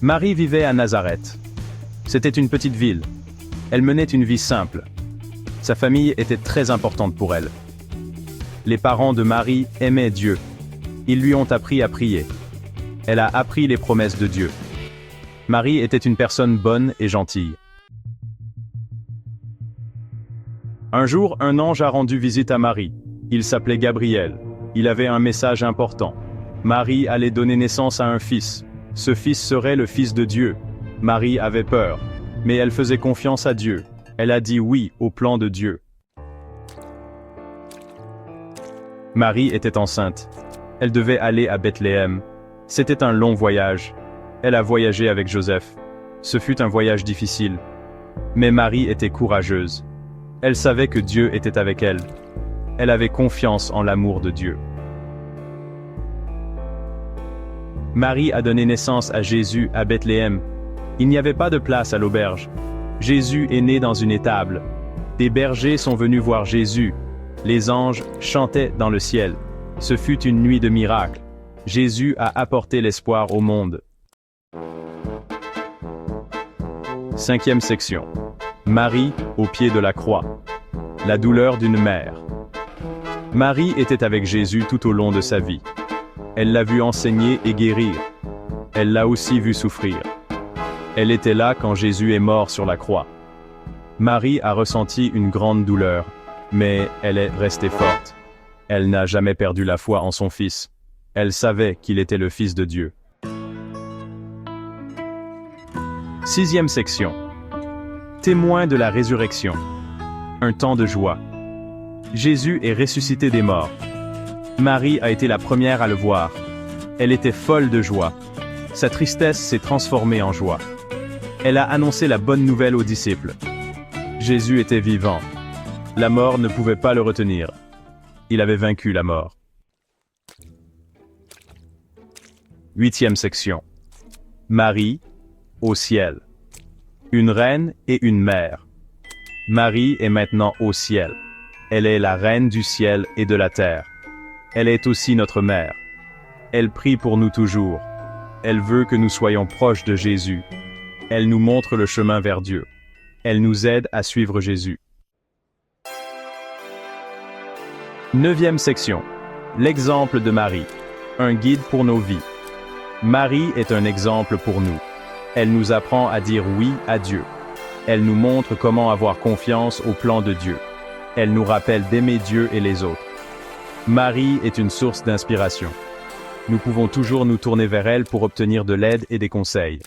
Marie vivait à Nazareth. C'était une petite ville. Elle menait une vie simple. Sa famille était très importante pour elle. Les parents de Marie aimaient Dieu. Ils lui ont appris à prier. Elle a appris les promesses de Dieu. Marie était une personne bonne et gentille. Un jour, un ange a rendu visite à Marie. Il s'appelait Gabriel. Il avait un message important. Marie allait donner naissance à un fils. Ce fils serait le Fils de Dieu. Marie avait peur, mais elle faisait confiance à Dieu. Elle a dit oui au plan de Dieu. Marie était enceinte. Elle devait aller à Bethléem. C'était un long voyage. Elle a voyagé avec Joseph. Ce fut un voyage difficile. Mais Marie était courageuse. Elle savait que Dieu était avec elle. Elle avait confiance en l'amour de Dieu. Marie a donné naissance à Jésus à Bethléem. Il n'y avait pas de place à l'auberge. Jésus est né dans une étable. Des bergers sont venus voir Jésus. Les anges chantaient dans le ciel. Ce fut une nuit de miracles. Jésus a apporté l'espoir au monde. 5e section. Marie au pied de la croix. La douleur d'une mère. Marie était avec Jésus tout au long de sa vie. Elle l'a vu enseigner et guérir. Elle l'a aussi vu souffrir. Elle était là quand Jésus est mort sur la croix. Marie a ressenti une grande douleur, mais elle est restée forte. Elle n'a jamais perdu la foi en son Fils. Elle savait qu'il était le Fils de Dieu. 6e section. Témoin de la résurrection. Un temps de joie. Jésus est ressuscité des morts. Marie a été la première à le voir. Elle était folle de joie. Sa tristesse s'est transformée en joie. Elle a annoncé la bonne nouvelle aux disciples. Jésus était vivant. La mort ne pouvait pas le retenir. Il avait vaincu la mort. 8e section. Marie, au ciel. Une reine et une mère. Marie est maintenant au ciel. Elle est la reine du ciel et de la terre. Elle est aussi notre mère. Elle prie pour nous toujours. Elle veut que nous soyons proches de Jésus. Elle nous montre le chemin vers Dieu. Elle nous aide à suivre Jésus. 9e section. L'exemple de Marie. Un guide pour nos vies. Marie est un exemple pour nous. Elle nous apprend à dire oui à Dieu. Elle nous montre comment avoir confiance au plan de Dieu. Elle nous rappelle d'aimer Dieu et les autres. Marie est une source d'inspiration. Nous pouvons toujours nous tourner vers elle pour obtenir de l'aide et des conseils.